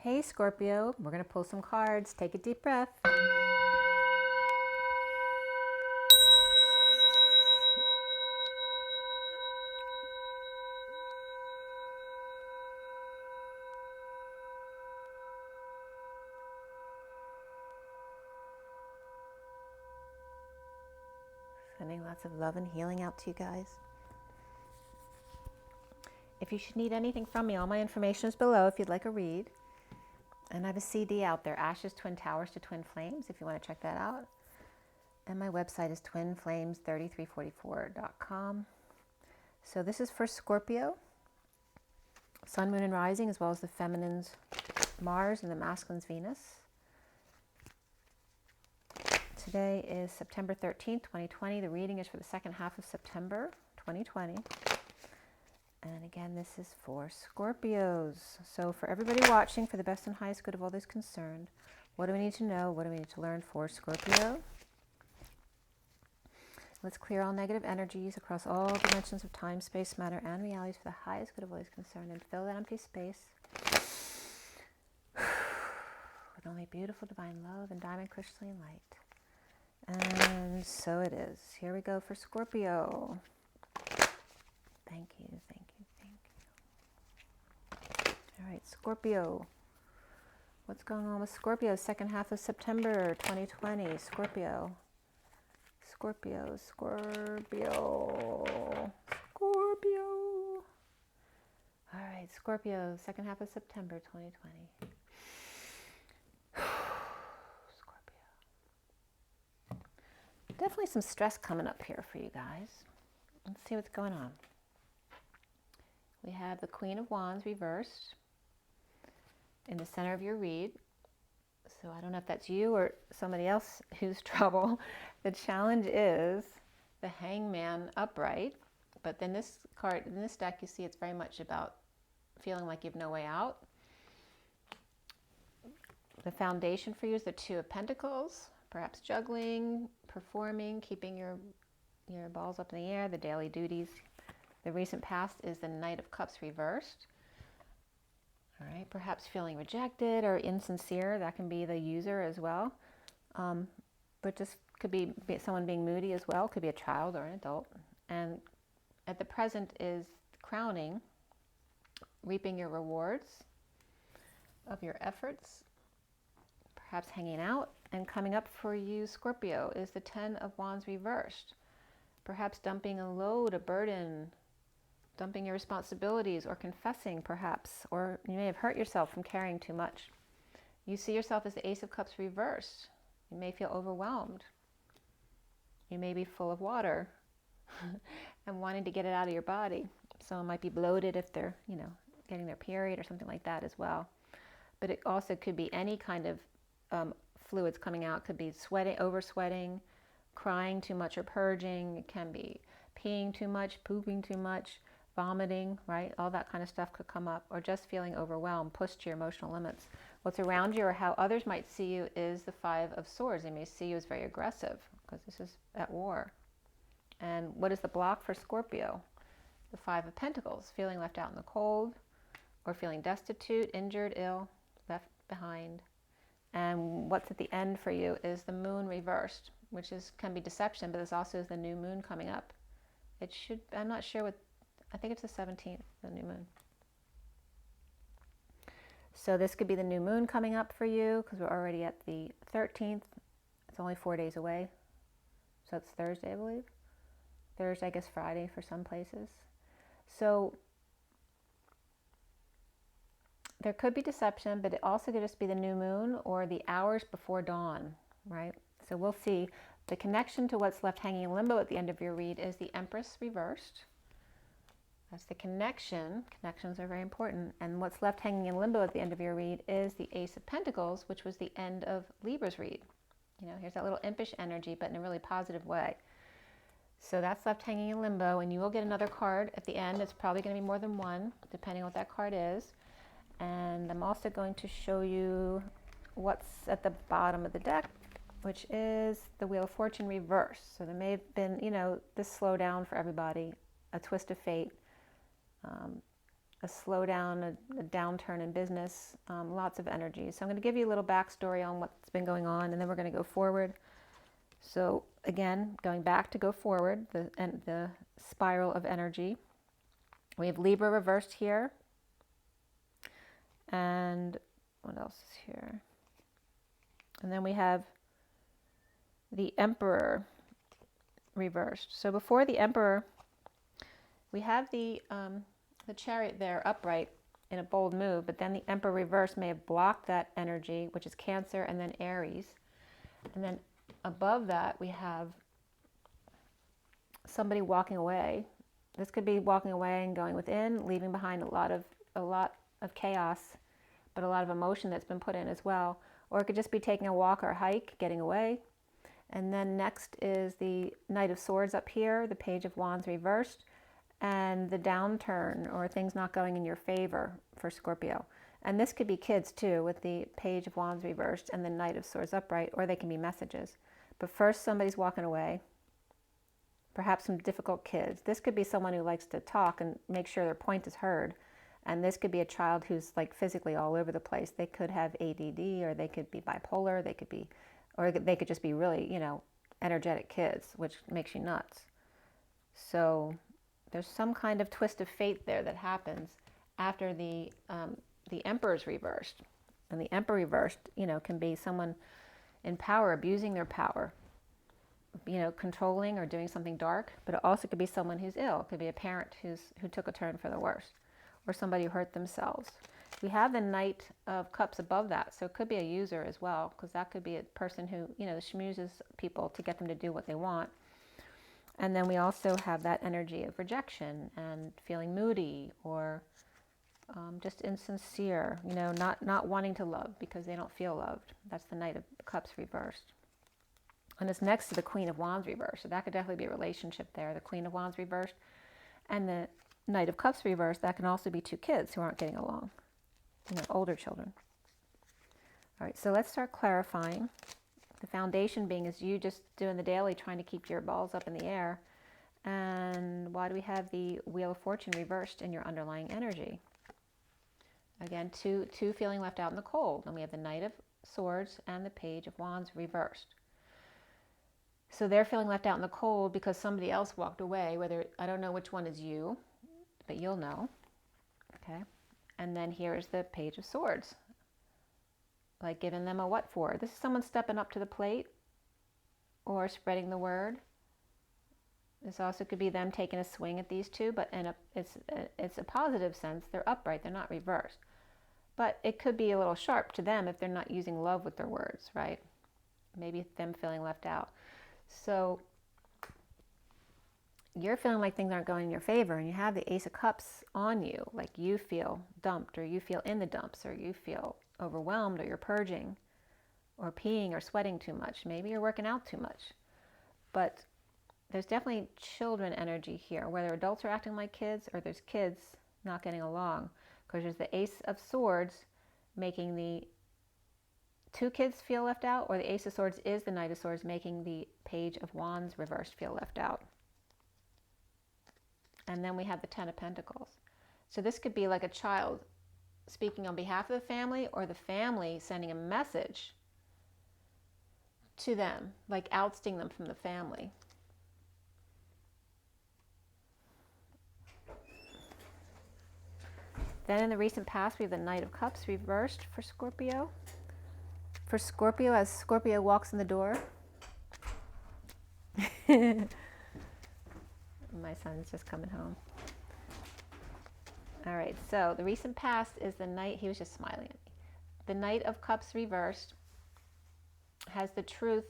Hey Scorpio, we're going to pull some cards. Take a deep breath. Sending lots of love and healing out to you guys. If you should need anything from me, all my information is below if you'd like a read. And I have a CD out there, Ashes, Twin Towers to Twin Flames, if you want to check that out. And my website is twinflames3344.com. So this is for Scorpio, Sun, Moon, and Rising, as well as the feminine's Mars and the masculine's Venus. Today is September 13th, 2020. The reading is for the second half of September 2020. And again, this is for Scorpios. So for everybody watching, for the best and highest good of all those concerned, what do we need to know? What do we need to learn for Scorpio? Let's clear all negative energies across all dimensions of time, space, matter, and realities for the highest good of all those concerned, and fill that empty space with only beautiful divine love and diamond crystalline light. And so it is. Here we go for Scorpio. Thank you, thank you, thank you. All right, Scorpio. What's going on with Scorpio? Second half of September 2020. Scorpio. Scorpio, Scorpio, Scorpio. All right, Scorpio, second half of September 2020. Scorpio. Definitely some stress coming up here for you guys. Let's see what's going on. We have the Queen of Wands reversed in the center of your read. So I don't know if that's you or somebody else who's trouble. The challenge is the Hangman upright. But then this card, in this deck, you see it's very much about feeling like you have no way out. The foundation for you is the Two of Pentacles, perhaps juggling, performing, keeping your balls up in the air, the daily duties. The recent past is the Knight of Cups reversed. All right, perhaps feeling rejected or insincere. That can be the user as well. But just could be someone being moody as well. Could be a child or an adult. And at the present is crowning, reaping your rewards of your efforts, perhaps hanging out. And coming up for you, Scorpio, is the Ten of Wands reversed. Perhaps dumping a load, a burden, dumping your responsibilities, or confessing perhaps, or you may have hurt yourself from carrying too much. You see yourself as the Ace of Cups reversed. You may feel overwhelmed. You may be full of water and wanting to get it out of your body. Someone might be bloated if they're, getting their period or something like that as well. But it also could be any kind of fluids coming out. It could be sweating, over sweating, crying too much or purging. It can be peeing too much, pooping too much, vomiting, right? All that kind of stuff could come up, or just feeling overwhelmed, pushed to your emotional limits. What's around you or how others might see you is the Five of Swords. They may see you as very aggressive because this is at war. And what is the block for Scorpio? The Five of Pentacles, feeling left out in the cold, or feeling destitute, injured, ill, left behind. And what's at the end for you is the Moon reversed, which can be deception, but this also is the new moon coming up. It should, I'm not sure what, I think it's the 17th, the new moon. So this could be the new moon coming up for you because we're already at the 13th. It's only 4 days away. So it's Thursday, I believe. Thursday, I guess Friday for some places. So there could be deception, but it also could just be the new moon or the hours before dawn, right? So we'll see. The connection to what's left hanging in limbo at the end of your read is the Empress Reversed. That's the connection. Connections are very important. And what's left hanging in limbo at the end of your read is the Ace of Pentacles, which was the end of Libra's read. Here's that little impish energy, but in a really positive way. So that's left hanging in limbo, and you will get another card at the end. It's probably going to be more than one, depending on what that card is. And I'm also going to show you what's at the bottom of the deck, which is the Wheel of Fortune reversed. So there may have been, this slowdown for everybody, a twist of fate, a slowdown, a downturn in business, lots of energy. So I'm going to give you a little backstory on what's been going on, and then we're going to go forward. So again, going back to go forward, the spiral of energy. We have Libra reversed here. And what else is here? And then we have the Emperor reversed. So before the Emperor, we have the Chariot there upright in a bold move, but then the Emperor reverse may have blocked that energy, which is Cancer and then Aries. And then above that, we have somebody walking away. This could be walking away and going within, leaving behind a lot of chaos, but a lot of emotion that's been put in as well. Or it could just be taking a walk or a hike, getting away. And then next is the Knight of Swords up here, the Page of Wands reversed, and the downturn or things not going in your favor for Scorpio. And this could be kids too, with the Page of Wands reversed and the Knight of Swords upright, or they can be messages. But first somebody's walking away, perhaps some difficult kids. This could be someone who likes to talk and make sure their point is heard. And this could be a child who's like physically all over the place. They could have ADD, or they could be bipolar, they could just be really, energetic kids, which makes you nuts. So there's some kind of twist of fate there that happens after the Emperor's reversed. And the Emperor reversed, can be someone in power, abusing their power, controlling or doing something dark. But it also could be someone who's ill. It could be a parent who took a turn for the worse, or somebody who hurt themselves. We have the Knight of Cups above that, so it could be a user as well, because that could be a person who, schmoozes people to get them to do what they want. And then we also have that energy of rejection and feeling moody, or just insincere, not wanting to love because they don't feel loved. That's the Knight of Cups reversed. And it's next to the Queen of Wands reversed, so that could definitely be a relationship there. The Queen of Wands reversed and the Knight of Cups reversed, that can also be two kids who aren't getting along, older children. All right, so let's start clarifying. The foundation being is you just doing the daily, trying to keep your balls up in the air. And why do we have the Wheel of Fortune reversed in your underlying energy? Again, two feeling left out in the cold. And we have the Knight of Swords and the Page of Wands reversed. So they're feeling left out in the cold because somebody else walked away, whether, I don't know which one is you, but you'll know, okay? And then here's the Page of Swords, like giving them a what for. This is someone stepping up to the plate or spreading the word. This also could be them taking a swing at these two, but it's a positive sense. They're upright, they're not reversed. But it could be a little sharp to them if they're not using love with their words, right? Maybe them feeling left out. So you're feeling like things aren't going in your favor, and you have the Ace of Cups on you, like you feel dumped, or you feel in the dumps, or you feel overwhelmed, or you're purging, or peeing, or sweating too much. Maybe you're working out too much. But there's definitely children energy here, whether adults are acting like kids, or there's kids not getting along, because there's the Ace of Swords making the two kids feel left out, or the Ace of Swords is the Knight of Swords making the Page of Wands reversed feel left out. And then we have the Ten of Pentacles. So this could be like a child speaking on behalf of the family, or the family sending a message to them, like ousting them from the family. Then in the recent past, we have the Knight of Cups reversed for Scorpio. For Scorpio, as Scorpio walks in the door. My son's just coming home. All right, so the recent past is the Knight, he was just smiling at me. The Knight of Cups reversed had the truth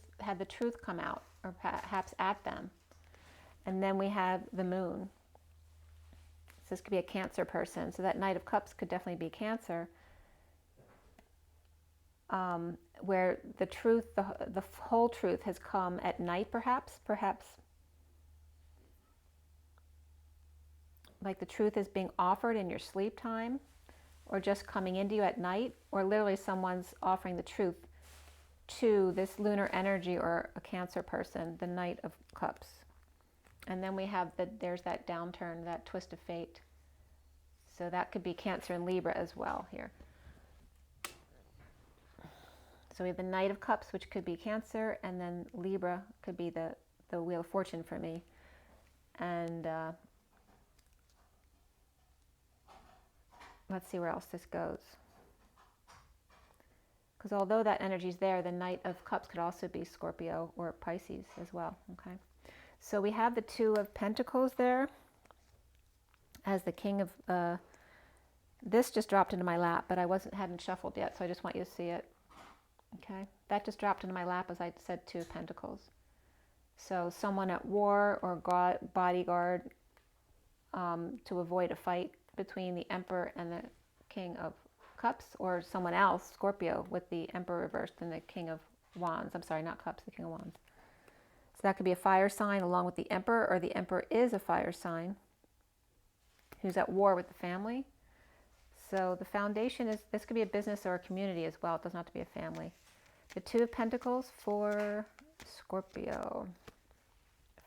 come out, or perhaps at them. And then we have the Moon. So this could be a Cancer person. So that Knight of Cups could definitely be Cancer. Where the truth, the whole truth has come at night, perhaps like the truth is being offered in your sleep time, or just coming into you at night, or literally someone's offering the truth to this lunar energy or a Cancer person, the Knight of Cups. And then we have there's that downturn, that twist of fate. So that could be Cancer and Libra as well here. So we have the Knight of Cups, which could be Cancer, and then Libra could be the Wheel of Fortune for me. And let's see where else this goes. Because although that energy's there, the Knight of Cups could also be Scorpio or Pisces as well, okay? So we have the Two of Pentacles there as the King of... this just dropped into my lap, but I hadn't shuffled yet, so I just want you to see it. Okay, that just dropped into my lap as I said Two of Pentacles. So someone at war or bodyguard to avoid a fight between the Emperor and the King of Cups, or someone else, Scorpio, with the Emperor reversed and the King of Wands. I'm sorry, not Cups, the King of Wands. So that could be a fire sign along with the Emperor, or the Emperor is a fire sign who's at war with the family. So the foundation is, this could be a business or a community as well. It doesn't have to be a family. The Two of Pentacles for Scorpio.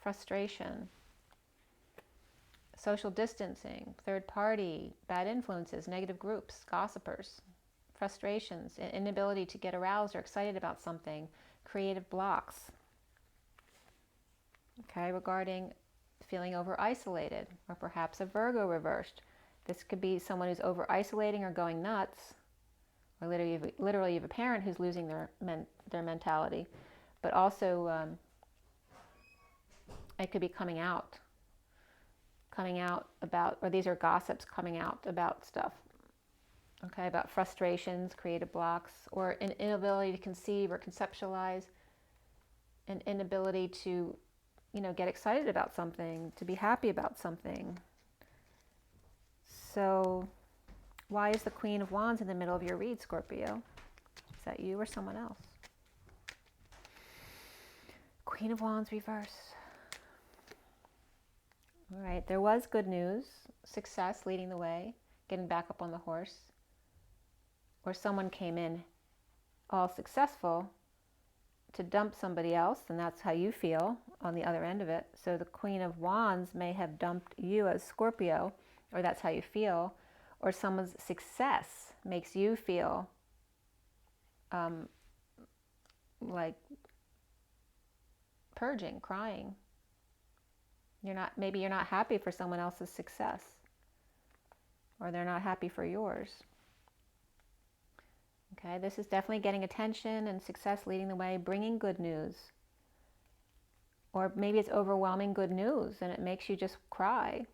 Frustration. Social distancing. Third party. Bad influences. Negative groups. Gossipers. Frustrations. Inability to get aroused or excited about something. Creative blocks. Okay, regarding feeling over isolated, or perhaps a Virgo reversed. This could be someone who's over isolating or going nuts, or literally you have a parent who's losing their mentality, but also it could be coming out about, or these are gossips coming out about stuff, okay, about frustrations, creative blocks, or an inability to conceive or conceptualize, an inability to, get excited about something, to be happy about something. So why is the Queen of Wands in the middle of your read, Scorpio? Is that you or someone else? Queen of Wands reverse. All right, there was good news, success leading the way, getting back up on the horse. Or someone came in all successful to dump somebody else, and that's how you feel on the other end of it. So the Queen of Wands may have dumped you as Scorpio, or that's how you feel, or someone's success makes you feel like purging, crying. Maybe you're not happy for someone else's success, or they're not happy for yours. Okay, this is definitely getting attention and success leading the way, bringing good news. Or maybe it's overwhelming good news and it makes you just cry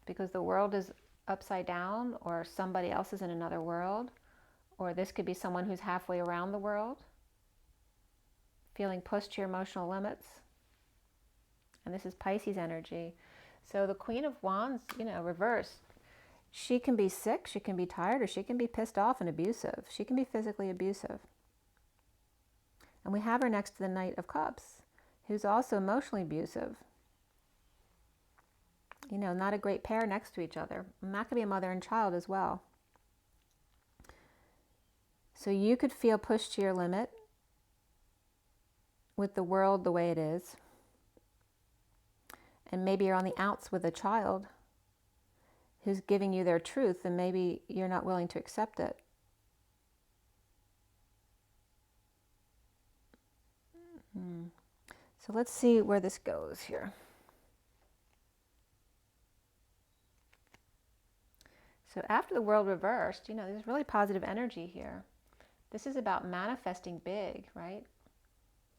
because the world is upside down, or somebody else is in another world, or this could be someone who's halfway around the world, feeling pushed to your emotional limits. And this is Pisces energy. So the Queen of Wands, reversed, she can be sick, she can be tired, or she can be pissed off and abusive. She can be physically abusive. And we have her next to the Knight of Cups, who's also emotionally abusive. Not a great pair next to each other. And that could be a mother and child as well. So you could feel pushed to your limit with the world the way it is. And maybe you're on the outs with a child who's giving you their truth, and maybe you're not willing to accept it. So let's see where this goes here. So after the World reversed, there's really positive energy here. This is about manifesting big, right?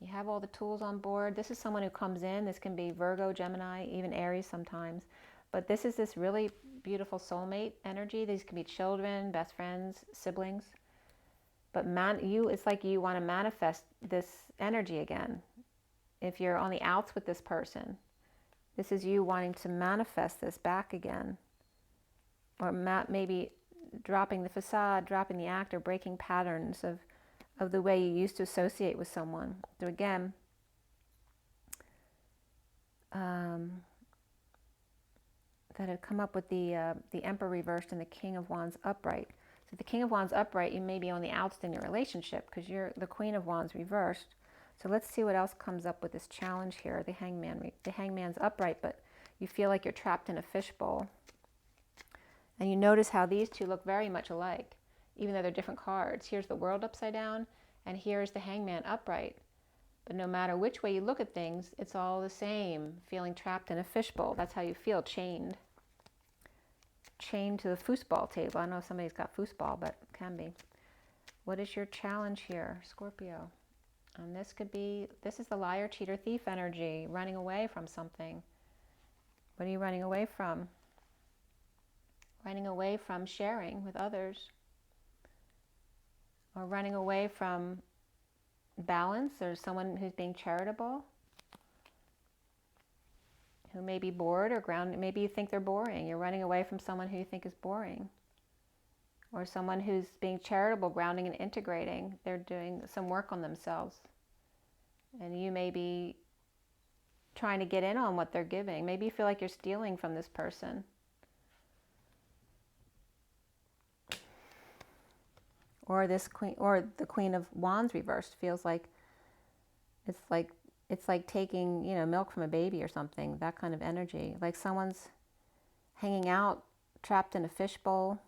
You have all the tools on board. This is someone who comes in. This can be Virgo, Gemini, even Aries sometimes. But this is this really beautiful soulmate energy. These can be children, best friends, siblings. But it's like you want to manifest this energy again. If you're on the outs with this person, this is you wanting to manifest this back again. Or maybe dropping the facade, dropping the act, or breaking patterns of the way you used to associate with someone. So again, that had come up with the Emperor reversed and the King of Wands upright. So the King of Wands upright, you may be on the outs in your relationship because you're the Queen of Wands reversed. So let's see what else comes up with this challenge here. The Hangman's upright, but you feel like you're trapped in a fishbowl. And you notice how these two look very much alike, even though they're different cards. Here's the World upside down, and here's the Hangman upright. But no matter which way you look at things, it's all the same, feeling trapped in a fishbowl. That's how you feel, chained. Chained to the foosball table. I don't know if somebody's got foosball, but it can be. What is your challenge here, Scorpio? And this could be, this is the liar, cheater, thief energy, running away from something. What are you running away from? Running away from sharing with others. Or running away from balance, or someone who's being charitable, who may be bored or grounded. Maybe you think they're boring. You're running away from someone who you think is boring. Or someone who's being charitable, grounding and integrating. They're doing some work on themselves. And you may be trying to get in on what they're giving. Maybe you feel like you're stealing from this person. Or this queen, or the Queen of Wands reversed feels like it's like taking, you know, milk from a baby or something. That kind of energy. Like someone's hanging out, trapped in a fishbowl,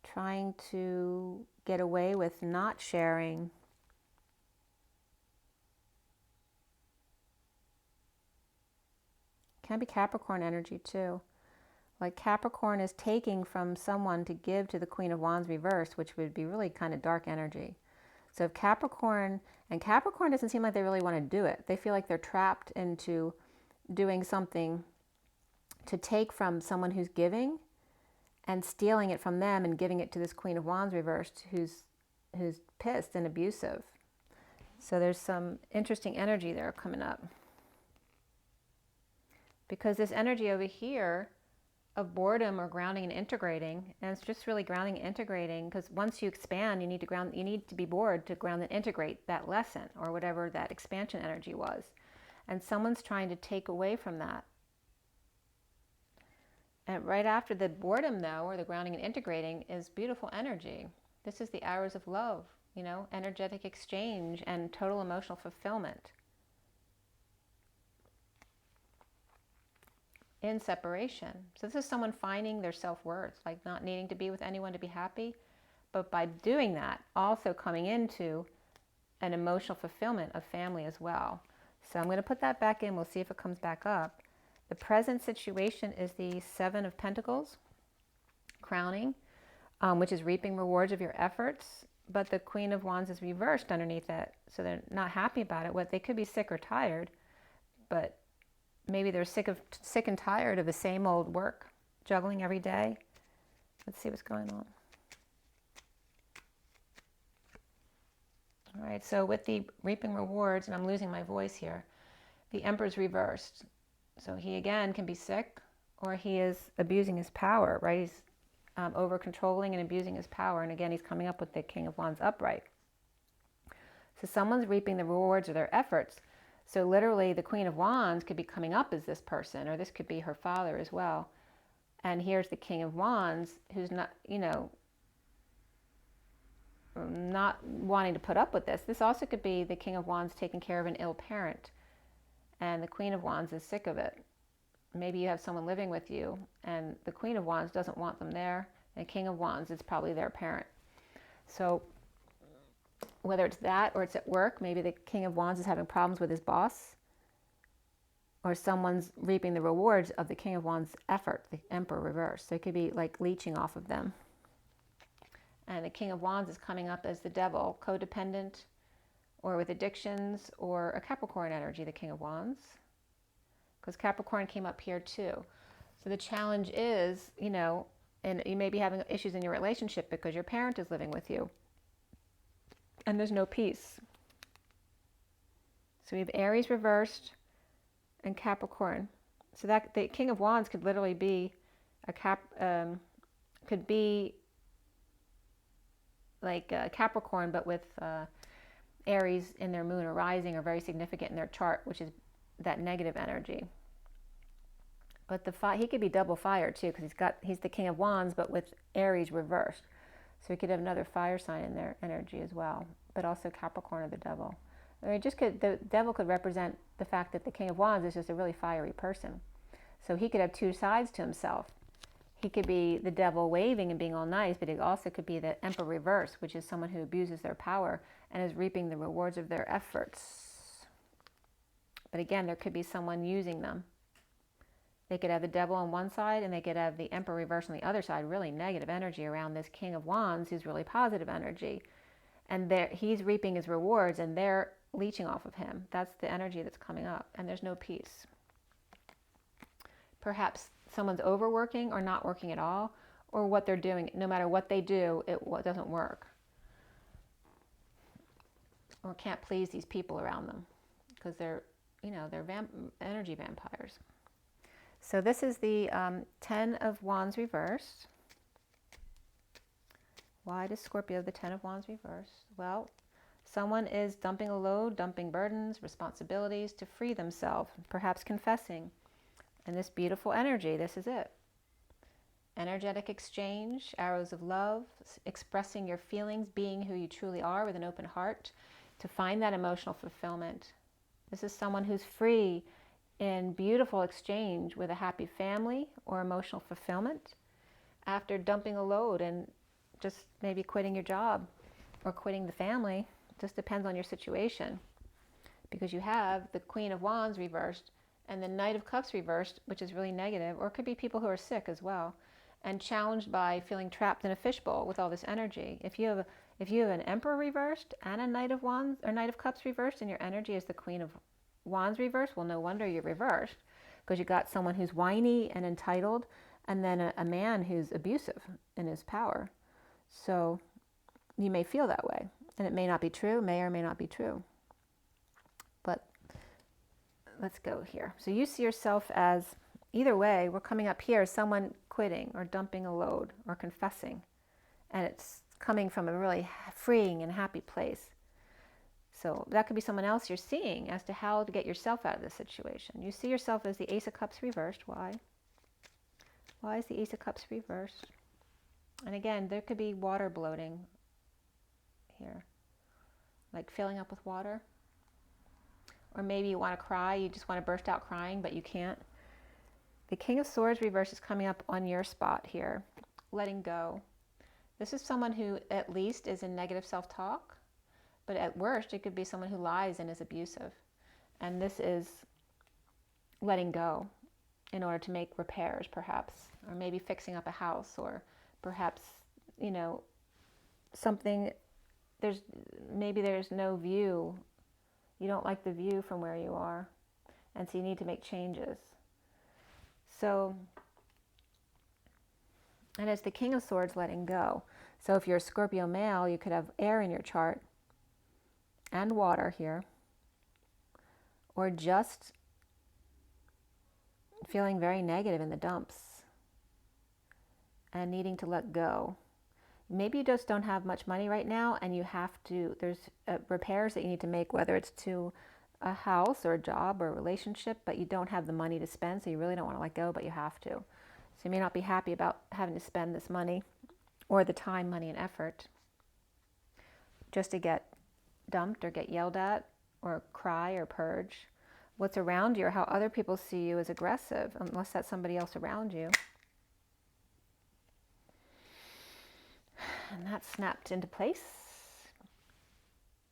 trying to get away with not sharing. Can be Capricorn energy too. Like Capricorn is taking from someone to give to the Queen of Wands reversed, which would be really kind of dark energy. So if Capricorn, and Capricorn doesn't seem like they really want to do it. They feel like they're trapped into doing something to take from someone who's giving and stealing it from them and giving it to this Queen of Wands reversed who's pissed and abusive. So there's some interesting energy there coming up. Because this energy over here of boredom or grounding and integrating, and it's just really grounding and integrating, because once you expand, you need to ground, you need to be bored to ground and integrate that lesson or whatever that expansion energy was. And someone's trying to take away from that. And right after the boredom, though, or the grounding and integrating, is beautiful energy. This is the arrows of love, you know, energetic exchange and total emotional fulfillment in separation. So this is someone finding their self-worth, like not needing to be with anyone to be happy, but by doing that, also coming into an emotional fulfillment of family as well. So I'm going to put that back in. We'll see if it comes back up. The present situation is the Seven of Pentacles, crowning, which is reaping rewards of your efforts. But the Queen of Wands is reversed underneath it. So they're not happy about it. What they could be sick or tired, but maybe they're sick and tired of the same old work, juggling every day. Let's see what's going on. All right, so with the reaping rewards, and I'm losing my voice here, the Empress Reversed. So he, again, can be sick, or he is abusing his power, right? He's over-controlling and abusing his power. And again, he's coming up with the King of Wands upright. So someone's reaping the rewards of their efforts. So literally, the Queen of Wands could be coming up as this person, or this could be her father as well. And here's the King of Wands, who's not, you know, not wanting to put up with this. This also could be the King of Wands taking care of an ill parent. And the Queen of Wands is sick of it. Maybe you have someone living with you, and the Queen of Wands doesn't want them there. And King of Wands is probably their parent. So whether it's that or it's at work, maybe the King of Wands is having problems with his boss, or someone's reaping the rewards of the King of Wands' effort, the Emperor Reversed. So it could be like leeching off of them. And the King of Wands is coming up as the devil, codependent, or with addictions, or a Capricorn energy, the King of Wands, because Capricorn came up here too. So the challenge is, you know, and you may be having issues in your relationship because your parent is living with you, and there's no peace. So we have Aries reversed and Capricorn. So that the King of Wands could literally be could be like Capricorn, but with Aries in their moon or rising, are very significant in their chart, which is that negative energy. But he could be double fire too, because he's the King of Wands, but with Aries reversed. So he could have another fire sign in their energy as well, but also Capricorn or the devil. I mean, the devil could represent the fact that the King of Wands is just a really fiery person. So he could have two sides to himself. He could be the devil waving and being all nice, but he also could be the Emperor Reverse, which is someone who abuses their power and is reaping the rewards of their efforts. But again, there could be someone using them. They could have the devil on one side, and they could have the Emperor Reverse on the other side, really negative energy around this King of Wands, who's really positive energy. And he's reaping his rewards, and they're leeching off of him. That's the energy that's coming up, and there's no peace. Perhaps someone's overworking or not working at all, or what they're doing, no matter what they do, it doesn't work. Or can't please these people around them because they're, they're energy vampires. So this is the 10 of Wands reversed. Why does Scorpio have the 10 of Wands reversed? Well, someone is dumping a load, dumping burdens, responsibilities to free themselves, perhaps confessing. And this beautiful energy, this is it. Energetic exchange, arrows of love, expressing your feelings, being who you truly are with an open heart to find that emotional fulfillment. This is someone who's free in beautiful exchange with a happy family or emotional fulfillment after dumping a load and just maybe quitting your job or quitting the family. Just depends on your situation, because you have the Queen of Wands reversed and the Knight of Cups reversed, which is really negative, or it could be people who are sick as well and challenged by feeling trapped in a fishbowl with all this energy. If you have an Emperor reversed and a Knight of Wands or Knight of Cups reversed, and your energy is the Queen of Wands reversed, well, no wonder you're reversed, because you got someone who's whiny and entitled, and then a man who's abusive in his power. So you may feel that way, and it may not be true, may or may not be true. But let's go here. So you see yourself as, either way, we're coming up here, someone quitting or dumping a load or confessing, and it's coming from a really freeing and happy place. So that could be someone else you're seeing as to how to get yourself out of this situation. You see yourself as the Ace of Cups reversed. Why? Why is the Ace of Cups reversed? And again, there could be water bloating here, like filling up with water. Or maybe you want to cry, you just want to burst out crying, but you can't. The King of Swords reverse is coming up on your spot here, letting go. This is someone who at least is in negative self-talk, but at worst, it could be someone who lies and is abusive. And this is letting go in order to make repairs, perhaps, or maybe fixing up a house, or perhaps, something, maybe there's no view. You don't like the view from where you are, and so you need to make changes. So, and it's the King of Swords letting go. So if you're a Scorpio male, you could have air in your chart and water here, or just feeling very negative in the dumps and needing to let go. Maybe you just don't have much money right now, and you have to, there's repairs that you need to make, whether it's to a house or a job or a relationship, but you don't have the money to spend, so you really don't want to let go, but you have to. So you may not be happy about having to spend this money or the time, money, and effort just to get dumped or get yelled at or cry or purge. What's around you or how other people see you is aggressive, unless that's somebody else around you. And that snapped into place.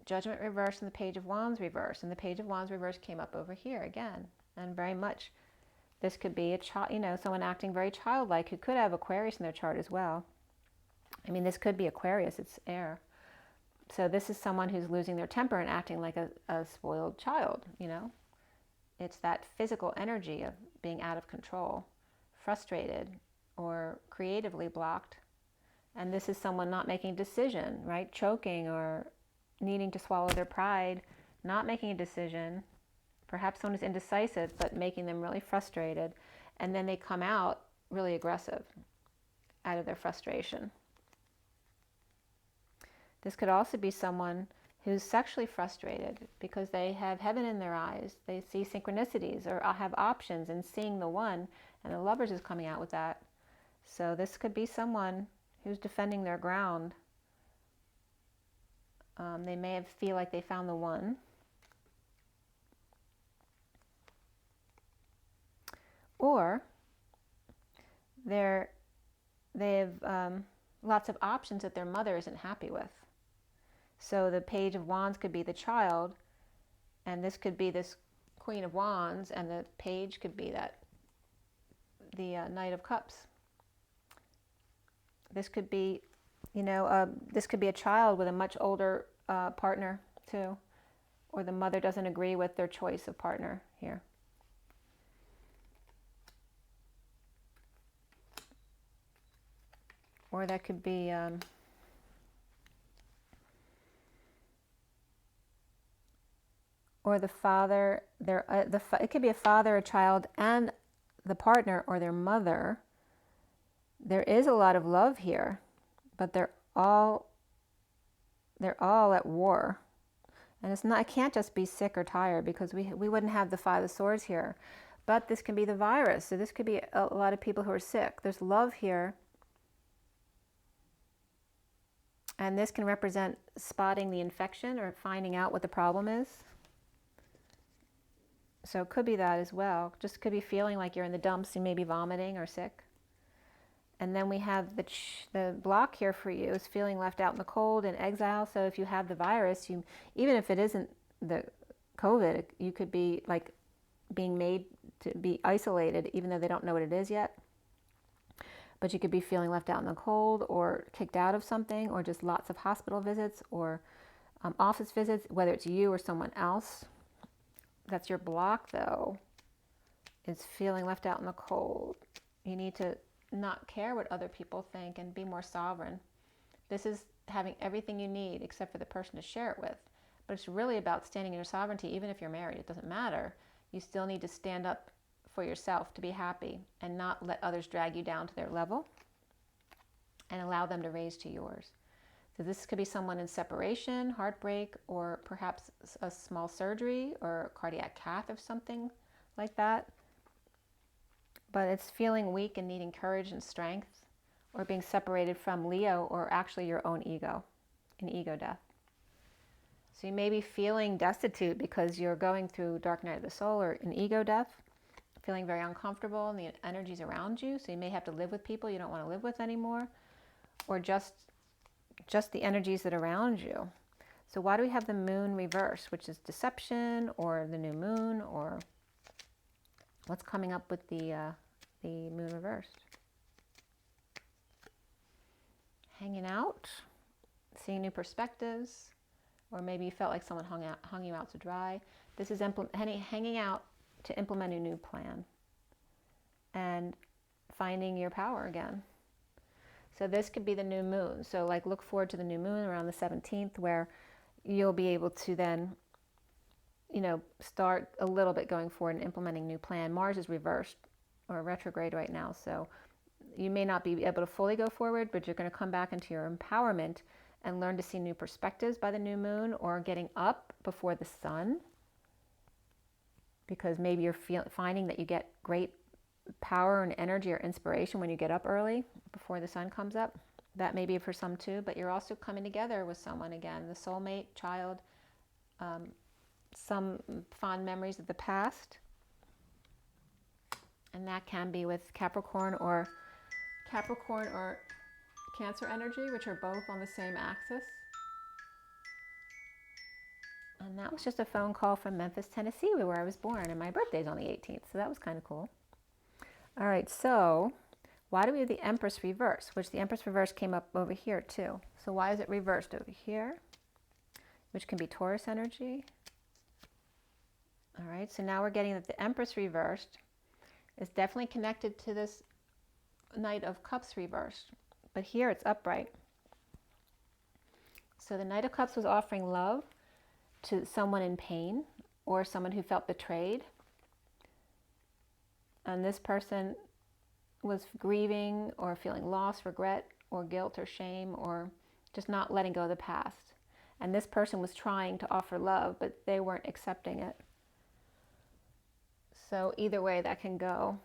Judgment reverse and the Page of Wands reverse. And the Page of Wands reverse came up over here again. And very much, this could be a child, someone acting very childlike who could have Aquarius in their chart as well. I mean, this could be Aquarius, it's air. So this is someone who's losing their temper and acting like a spoiled child, It's that physical energy of being out of control, frustrated, or creatively blocked. And this is someone not making a decision, right? Choking or needing to swallow their pride, not making a decision. Perhaps someone is indecisive, but making them really frustrated. And then they come out really aggressive out of their frustration. This could also be someone who's sexually frustrated because they have heaven in their eyes. They see synchronicities or have options and seeing the one, and the Lovers is coming out with that. So this could be someone who's defending their ground. They may feel like they found the one. Or they have lots of options that their mother isn't happy with. So the Page of Wands could be the child, and this could be this Queen of Wands, and the Page could be the Knight of Cups. This could be, this could be a child with a much older partner too, or the mother doesn't agree with their choice of partner here. Or that could be or the father, it could be a father, a child, and the partner or their mother. There is a lot of love here, but they're all at war. And it's not, it can't just be sick or tired, because we wouldn't have the Five of Swords here. But this can be the virus. So this could be a lot of people who are sick. There's love here. And this can represent spotting the infection or finding out what the problem is. So it could be that as well. Just could be feeling like you're in the dumps and maybe vomiting or sick. And then we have the block here for you is feeling left out in the cold and exile. So if you have the virus, even if it isn't the COVID, you could be like being made to be isolated, even though they don't know what it is yet. But you could be feeling left out in the cold, or kicked out of something, or just lots of hospital visits or office visits, whether it's you or someone else. That's your block, though, is feeling left out in the cold. You need to not care what other people think and be more sovereign. This is having everything you need except for the person to share it with. But it's really about standing in your sovereignty. Even if you're married, it doesn't matter. You still need to stand up for yourself to be happy and not let others drag you down to their level, and allow them to raise to yours. So this could be someone in separation, heartbreak, or perhaps a small surgery or a cardiac cath or something like that. But it's feeling weak and needing courage and strength, or being separated from Leo, or actually your own ego, an ego death. So you may be feeling destitute because you're going through dark night of the soul or an ego death, feeling very uncomfortable and the energies around you. So you may have to live with people you don't want to live with anymore, or just the energies that are around you. So why do we have the moon reverse, which is deception, or the new moon, or what's coming up with the moon reversed? Hanging out, seeing new perspectives, or maybe you felt like someone hung you out to dry. This is hanging out to implement a new plan and finding your power again. So this could be the new moon. So like look forward to the new moon around the 17th, where you'll be able to then, start a little bit going forward and implementing a new plan. Mars is reversed or retrograde right now. So you may not be able to fully go forward, but you're going to come back into your empowerment and learn to see new perspectives by the new moon, or getting up before the sun, because maybe you're finding that you get great power and energy or inspiration when you get up early before the sun comes up. That may be for some too, but you're also coming together with someone again, the soulmate, child, some fond memories of the past. And that can be with Capricorn or Cancer energy, which are both on the same axis. And that was just a phone call from Memphis, Tennessee, where I was born, and my birthday's on the 18th, so that was kind of cool. All right, so why do we have the Empress Reverse, which the Empress Reverse came up over here too. So why is it reversed over here, which can be Taurus energy? All right, so now we're getting that the Empress Reversed is definitely connected to this Knight of Cups reversed, but here it's upright. So the Knight of Cups was offering love to someone in pain or someone who felt betrayed. And this person was grieving or feeling loss, regret, or guilt or shame, or just not letting go of the past. And this person was trying to offer love, but they weren't accepting it. So either way that can go.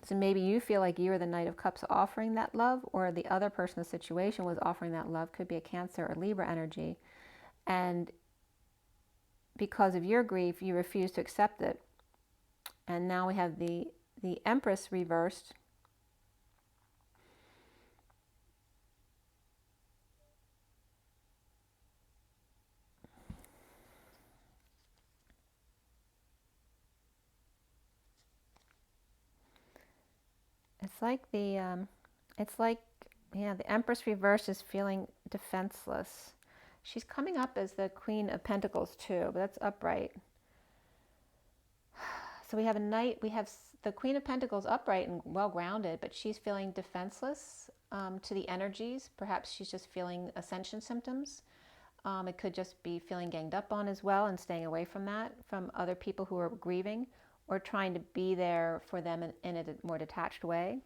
So maybe you feel like you are the Knight of Cups offering that love, or the other person in the situation was offering that love. Could be a Cancer or Libra energy. And because of your grief, you refuse to accept it. And now we have the the Empress Reversed. It's like, yeah, the Empress Reversed is feeling defenseless. She's coming up as the Queen of Pentacles too, but that's upright. So we have a Knight, we have the Queen of Pentacles upright and well grounded, but she's feeling defenseless to the energies. Perhaps she's just feeling ascension symptoms. It could just be feeling ganged up on as well and staying away from that, from other people who are grieving, or trying to be there for them in a more detached way.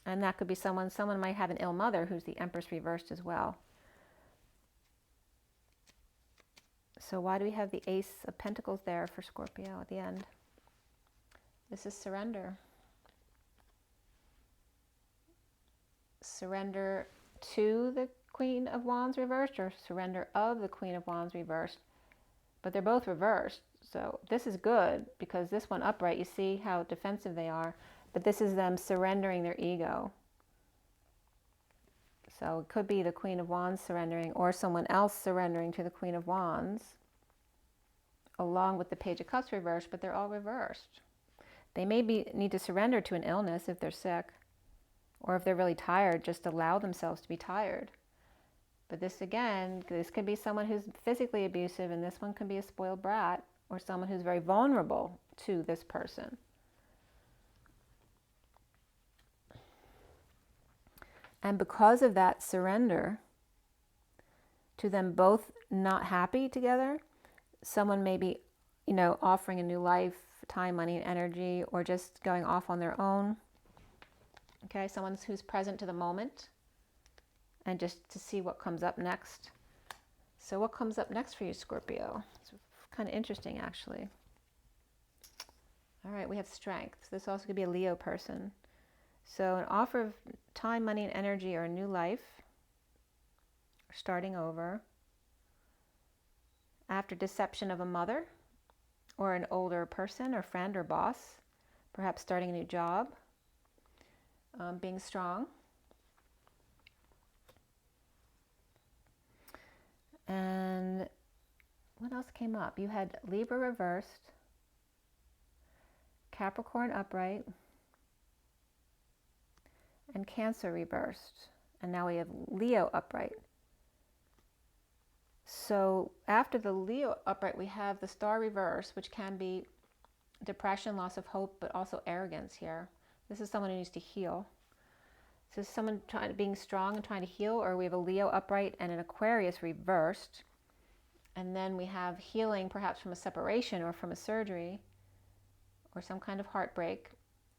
And that could be someone might have an ill mother who's the Empress Reversed as well. So why do we have the Ace of Pentacles there for Scorpio at the end? This is surrender. Surrender to the Queen of Wands reversed, or surrender of the Queen of Wands reversed. But they're both reversed. So this is good because this one upright, you see how defensive they are. But this is them surrendering their ego. So it could be the Queen of Wands surrendering, or someone else surrendering to the Queen of Wands, along with the Page of Cups reversed, but they're all reversed. They may need to surrender to an illness if they're sick, or if they're really tired, just allow themselves to be tired. But this again, this could be someone who's physically abusive, and this one can be a spoiled brat, or someone who's very vulnerable to this person. And because of that surrender, to them both not happy together, someone may be, offering a new life, time, money, and energy, or just going off on their own. Okay, someone who's present to the moment, and just to see what comes up next. So what comes up next for you, Scorpio? It's kind of interesting, actually. All right, we have strength. This also could be a Leo person. So an offer of time, money, and energy, or a new life, starting over, after deception of a mother, or an older person, or friend, or boss, perhaps starting a new job, being strong. And what else came up? You had Libra reversed, Capricorn upright, and Cancer reversed. And now we have Leo upright. So after the Leo upright, we have the Star reverse, which can be depression, loss of hope, but also arrogance here. This is someone who needs to heal. So someone being strong and trying to heal, or we have a Leo upright and an Aquarius reversed. And then we have healing, perhaps from a separation or from a surgery or some kind of heartbreak,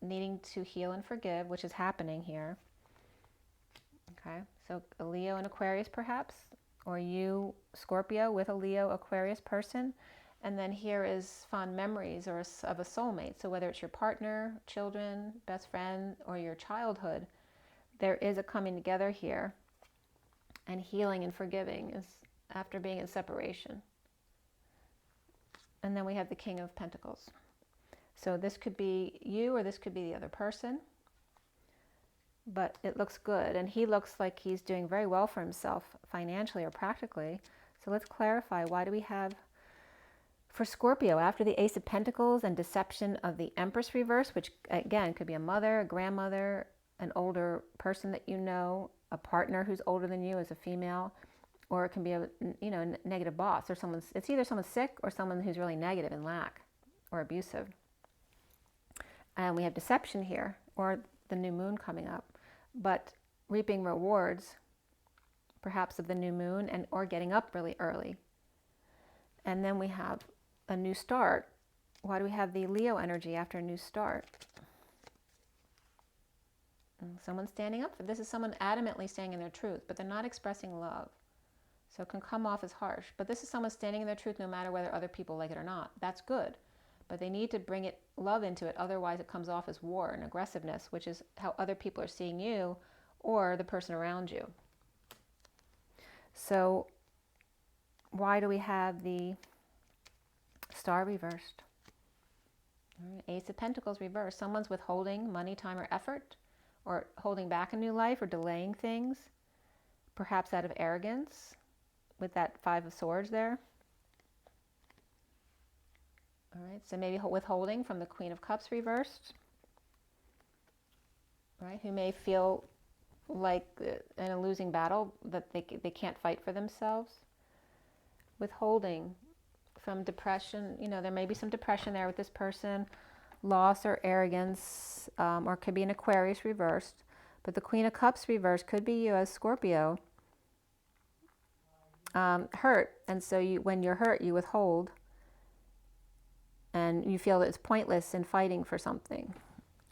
needing to heal and forgive, which is happening here. Okay, so a Leo and Aquarius perhaps, or you, Scorpio, with a Leo Aquarius person. And then here is fond memories of a soulmate. So whether it's your partner, children, best friend, or your childhood, there is a coming together here, and healing and forgiving is after being in separation. And then we have the King of Pentacles. So this could be you, or this could be the other person, but it looks good. And he looks like he's doing very well for himself financially or practically. So let's clarify, why do we have, for Scorpio, after the Ace of Pentacles and deception of the Empress Reverse, which again could be a mother, a grandmother, an older person that you know, a partner who's older than you as a female, or it can be a negative boss, or it's either someone sick or someone who's really negative and lack or abusive. And we have deception here, or the new moon coming up, but reaping rewards perhaps of the new moon, and or getting up really early. And then we have a new start. Why do we have the Leo energy after a new start? Someone standing up. This is someone adamantly staying in their truth, but they're not expressing love. So it can come off as harsh. But this is someone standing in their truth no matter whether other people like it or not. That's good. But they need to bring love into it. Otherwise it comes off as war and aggressiveness, which is how other people are seeing you or the person around you. So why do we have the Star reversed? All right, Ace of Pentacles reversed. Someone's withholding money, time, or effort, or holding back a new life, or delaying things, perhaps out of arrogance, with that Five of Swords there. All right, so maybe withholding from the Queen of Cups reversed, right? Who may feel like in a losing battle, that they can't fight for themselves. Withholding from depression. You know, there may be some depression there with this person, loss or arrogance, or it could be an Aquarius reversed. But the Queen of Cups reversed could be you as Scorpio, hurt. And so when you're hurt, you withhold. And you feel that it's pointless in fighting for something.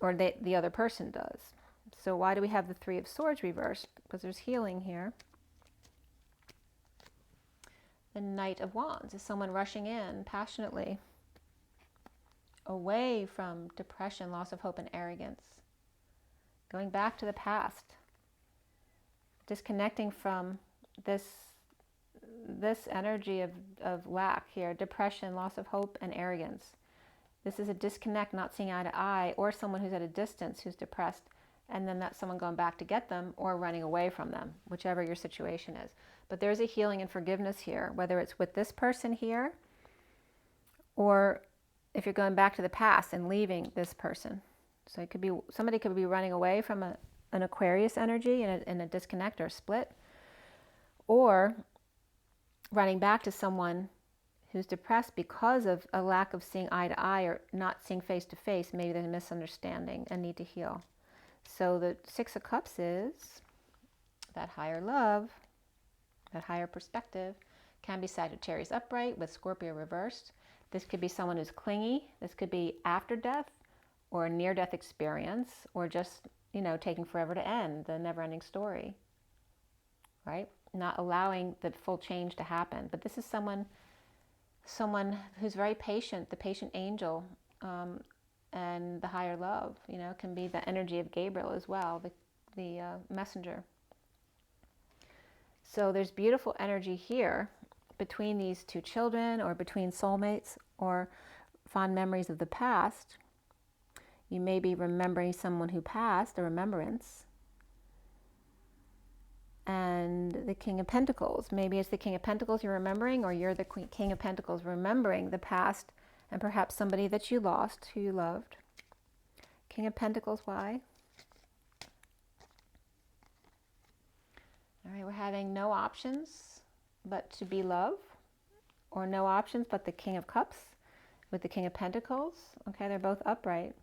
Or the other person does. So why do we have the Three of Swords reversed? Because there's healing here. The Knight of Wands is someone rushing in passionately, away from depression, loss of hope, and arrogance. Going back to the past. Disconnecting from this energy of lack here, depression, loss of hope, and arrogance. This is a disconnect, not seeing eye to eye, or someone who's at a distance who's depressed, and then that's someone going back to get them or running away from them, whichever your situation is. But there's a healing and forgiveness here, whether it's with this person here, or if you're going back to the past and leaving this person. So it could be, somebody could be running away from an Aquarius energy in a disconnect or split, or running back to someone who's depressed because of a lack of seeing eye to eye or not seeing face to face. Maybe there's a misunderstanding and need to heal. So the Six of Cups is that higher love, that higher perspective. Can be Sagittarius upright with Scorpio reversed. This could be someone who's clingy. This could be after death or a near-death experience, or just, you know, taking forever to end, the never-ending story, right? Not allowing the full change to happen. But this is someone who's very patient, the patient angel, and the higher love, you know, can be the energy of Gabriel as well, the messenger. So there's beautiful energy here between these two children, or between soulmates, or fond memories of the past. You may be remembering someone who passed, a remembrance. And the King of Pentacles. Maybe it's the King of Pentacles you're remembering, or you're the King of Pentacles remembering the past and perhaps somebody that you lost, who you loved. King of Pentacles, why? All right, we're having no options but to be love, or no options but the King of Cups with the King of Pentacles. Okay, they're both upright.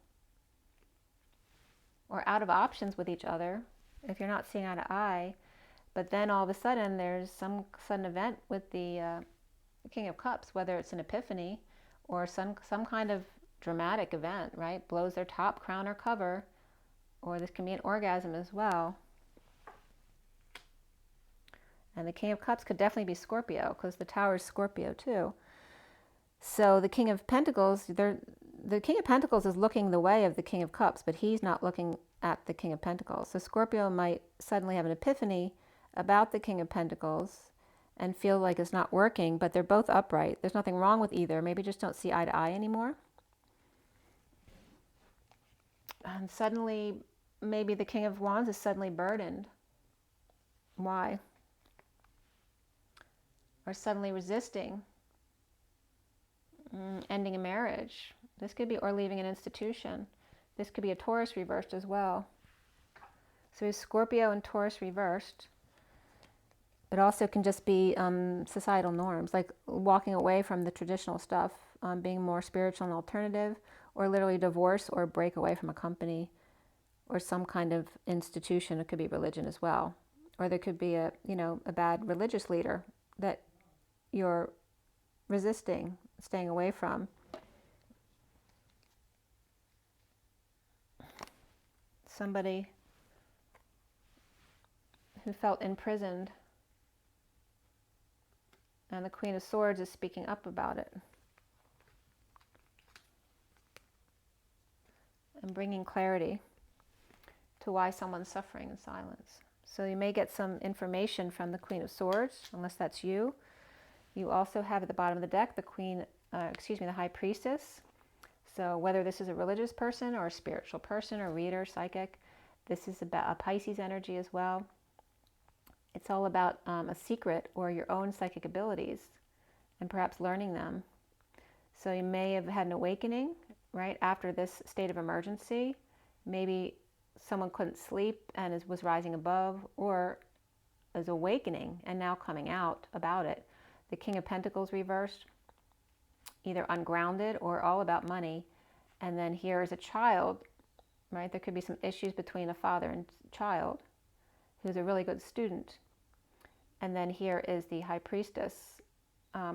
Or out of options with each other if you're not seeing eye to eye. But then all of a sudden there's some sudden event with the King of Cups, whether it's an epiphany or some kind of dramatic event, right? Blows their top, crown, or cover. Or this can be an orgasm as well. And the King of Cups could definitely be Scorpio, because the Tower is Scorpio too. So the King of Pentacles, the King of Pentacles is looking the way of the King of Cups, but he's not looking at the King of Pentacles. So Scorpio might suddenly have an epiphany about the King of Pentacles and feel like it's not working, but they're both upright. There's nothing wrong with either. Maybe just don't see eye to eye anymore. And suddenly, maybe the King of Wands is suddenly burdened. Why? Or suddenly resisting ending a marriage. This could be, or leaving an institution. This could be a Taurus reversed as well. So it's Scorpio and Taurus reversed. It also can just be societal norms, like walking away from the traditional stuff, being more spiritual and alternative, or literally divorce or break away from a company or some kind of institution. It could be religion as well. Or there could be a bad religious leader that you're resisting, staying away from. Somebody who felt imprisoned, and the Queen of Swords is speaking up about it and bringing clarity to why someone's suffering in silence. So you may get some information from the Queen of Swords, unless that's you. You also have at the bottom of the deck the the High Priestess. So whether this is a religious person or a spiritual person or reader, psychic, this is about a Pisces energy as well. It's all about a secret or your own psychic abilities and perhaps learning them. So you may have had an awakening, right, after this state of emergency. Maybe someone couldn't sleep and was rising above, or is awakening and now coming out about it. The King of Pentacles reversed, either ungrounded or all about money. And then here is a child, right? There could be some issues between a father and child who's a really good student. And then here is the High Priestess,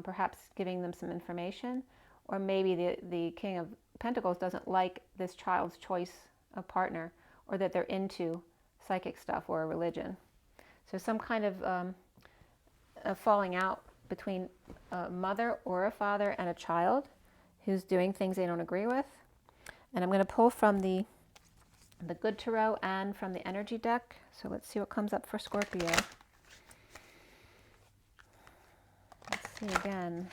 perhaps giving them some information. Or maybe the King of Pentacles doesn't like this child's choice of partner, or that they're into psychic stuff or a religion. So some kind of a falling out between a mother or a father and a child who's doing things they don't agree with. And I'm going to pull from the Good Tarot and from the energy deck. So let's see what comes up for Scorpio. Let's see again.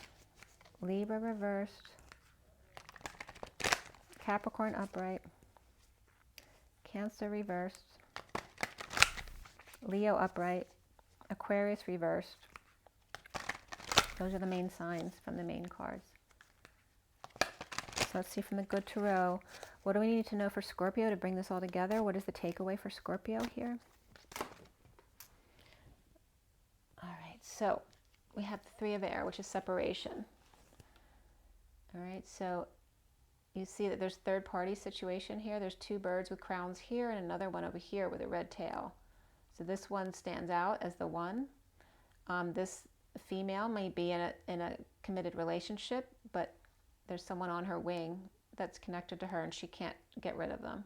Libra reversed, Capricorn upright, Cancer reversed, Leo upright, Aquarius reversed. Those are the main signs from the main cards. So let's see from the Good Tarot. What do we need to know for Scorpio to bring this all together? What is the takeaway for Scorpio here? All right, so we have the Three of Air, which is separation. All right, so you see that there's third-party situation here. There's two birds with crowns here and another one over here with a red tail. So this one stands out as the one. This female may be in a committed relationship, but there's someone on her wing that's connected to her and she can't get rid of them.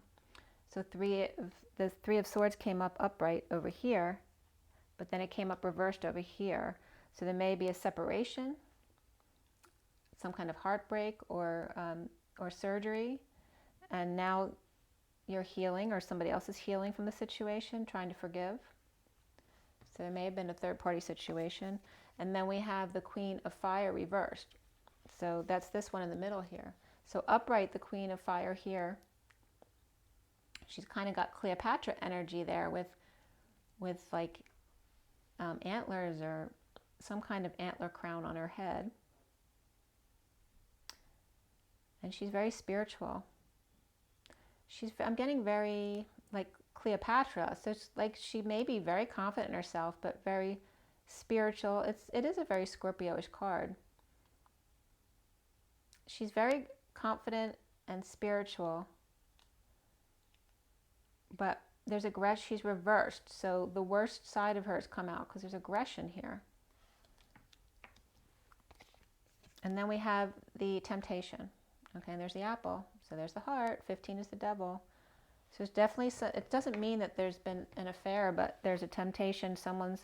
So the Three of Swords came up upright over here, but then it came up reversed over here. So there may be a separation, some kind of heartbreak or surgery, and now you're healing or somebody else is healing from the situation, trying to forgive. So there may have been a third-party situation. And then we have the Queen of Fire reversed. So that's this one in the middle here. So upright, the Queen of Fire here, she's kind of got Cleopatra energy there with like antlers or some kind of antler crown on her head. And she's very spiritual. I'm getting very like Cleopatra. So it's like she may be very confident in herself, but very spiritual. It is a very Scorpio-ish card. She's very confident and spiritual, but there's aggression. She's reversed, so the worst side of her has come out because there's aggression here. And then we have the temptation. Okay, and there's the apple. So there's the heart. 15 is the devil. So there's definitely, it doesn't mean that there's been an affair, but there's a temptation. Someone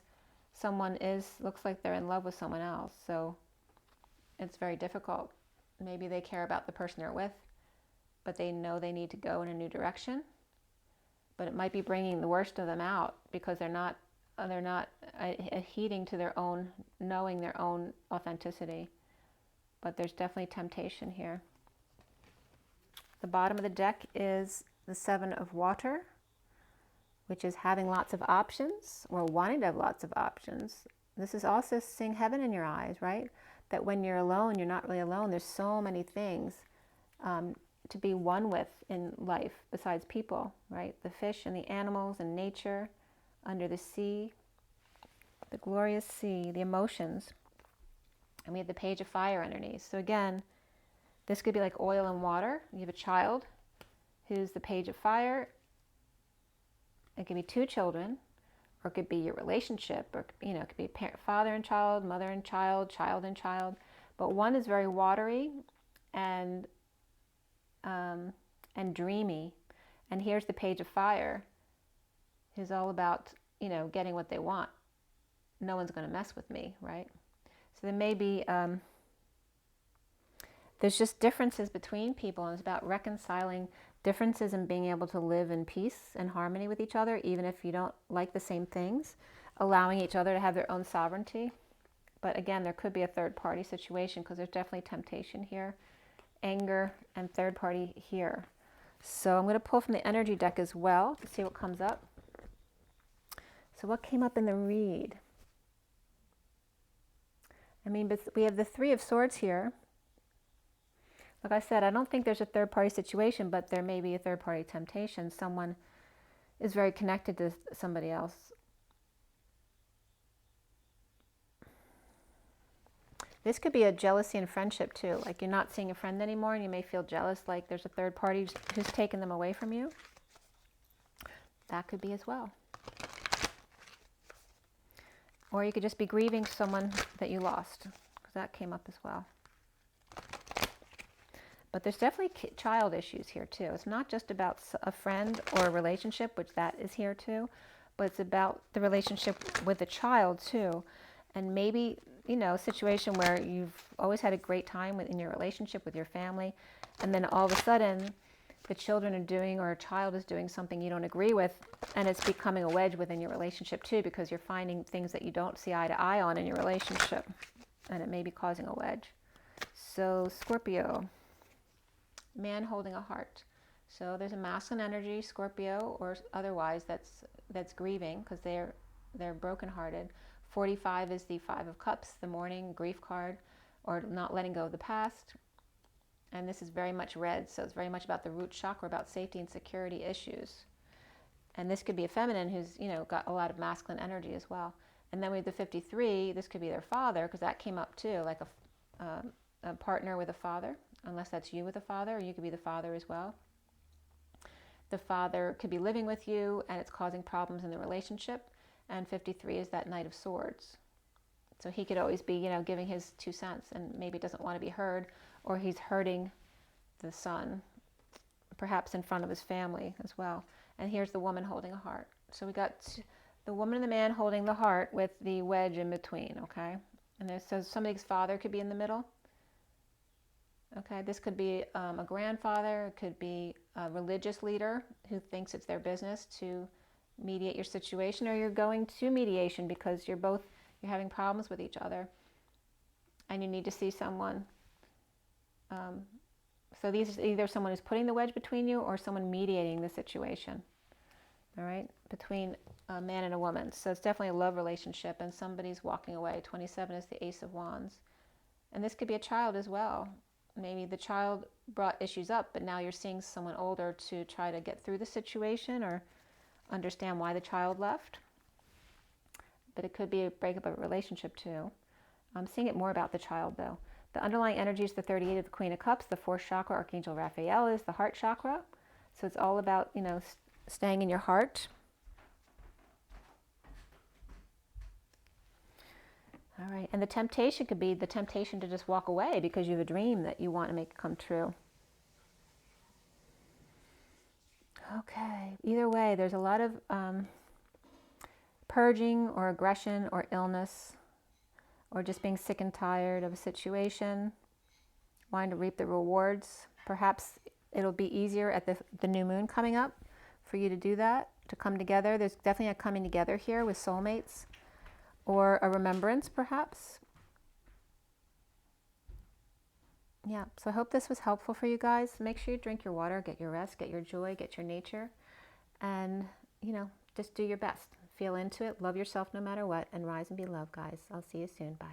looks like they're in love with someone else. So it's very difficult. Maybe they care about the person they're with, but they know they need to go in a new direction. But it might be bringing the worst of them out because they're not heeding to their own, knowing their own authenticity. But there's definitely temptation here. The bottom of the deck is the Seven of Water, which is having lots of options or wanting to have lots of options. This is also seeing heaven in your eyes, right? That when you're alone, you're not really alone. There's so many things to be one with in life besides people, right? The fish and the animals and nature, under the sea, the glorious sea, the emotions. And we have the Page of Fire underneath. So again, this could be like oil and water. You have a child who's the Page of Fire. It could be two children, or it could be your relationship, or it could be father and child, mother and child, child and child. But one is very watery and dreamy. And here's the Page of Fire, who's all about, getting what they want. No one's going to mess with me, right? So there may be, there's just differences between people, and it's about reconciling differences and being able to live in peace and harmony with each other, even if you don't like the same things, allowing each other to have their own sovereignty. But again, there could be a third-party situation because there's definitely temptation here. anger and third party here. So I'm going to pull from the energy deck as well to see what comes up. So what came up in the read? I mean, but we have the Three of Swords here. Like I said, I don't think there's a third party situation, but there may be a third party temptation. Someone is very connected to somebody else. This could be a jealousy and friendship too. Like you're not seeing a friend anymore and you may feel jealous, like there's a third party who's taken them away from you. That could be as well. Or you could just be grieving someone that you lost, because that came up as well. But there's definitely child issues here too. It's not just about a friend or a relationship, which that is here too, but it's about the relationship with the child too. And maybe, you know, a situation where you've always had a great time in your relationship with your family, and then all of a sudden the children are doing, or a child is doing something you don't agree with, and it's becoming a wedge within your relationship too, because you're finding things that you don't see eye to eye on in your relationship, and it may be causing a wedge. So Scorpio, man holding a heart. So there's a masculine energy, Scorpio, or otherwise that's grieving because they're brokenhearted. 45 is the Five of Cups, the mourning, grief card, or not letting go of the past. And this is very much red, so it's very much about the root chakra, about safety and security issues. And this could be a feminine who's, you know, got a lot of masculine energy as well. And then we have the 53, this could be their father, because that came up too, like a partner with a father, unless that's you with a father, or you could be the father as well. The father could be living with you and it's causing problems in the relationship. And 53 is that Knight of Swords. So he could always be, you know, giving his 2 cents and maybe doesn't want to be heard, or he's hurting the son, perhaps in front of his family as well. And here's the woman holding a heart. So we got the woman and the man holding the heart with the wedge in between, okay? And so somebody's father could be in the middle. Okay, this could be a grandfather, it could be a religious leader who thinks it's their business to mediate your situation, or you're going to mediation because you're having problems with each other and you need to see someone. So these is either someone who's putting the wedge between you or someone mediating the situation, all right, between a man and a woman. So it's definitely a love relationship and somebody's walking away. 27 is the Ace of Wands. And this could be a child as well. Maybe the child brought issues up, but now you're seeing someone older to try to get through the situation or understand why the child left. But it could be a breakup of a relationship too. I'm seeing it more about the child though. The underlying energy is the 38 of the Queen of Cups. The 4th chakra, Archangel Raphael, is the heart chakra. So it's all about, you know, staying in your heart. All right, and the temptation could be the temptation to just walk away because you have a dream that you want to make come true. Okay, either way, there's a lot of purging or aggression or illness, or just being sick and tired of a situation, wanting to reap the rewards. Perhaps it'll be easier at the new moon coming up for you to do that, to come together. There's definitely a coming together here with soulmates, or a remembrance perhaps. Yeah, so I hope this was helpful for you guys. Make sure you drink your water, get your rest, get your joy, get your nature, and, you know, just do your best. Feel into it, love yourself no matter what, and rise and be loved, guys. I'll see you soon. Bye.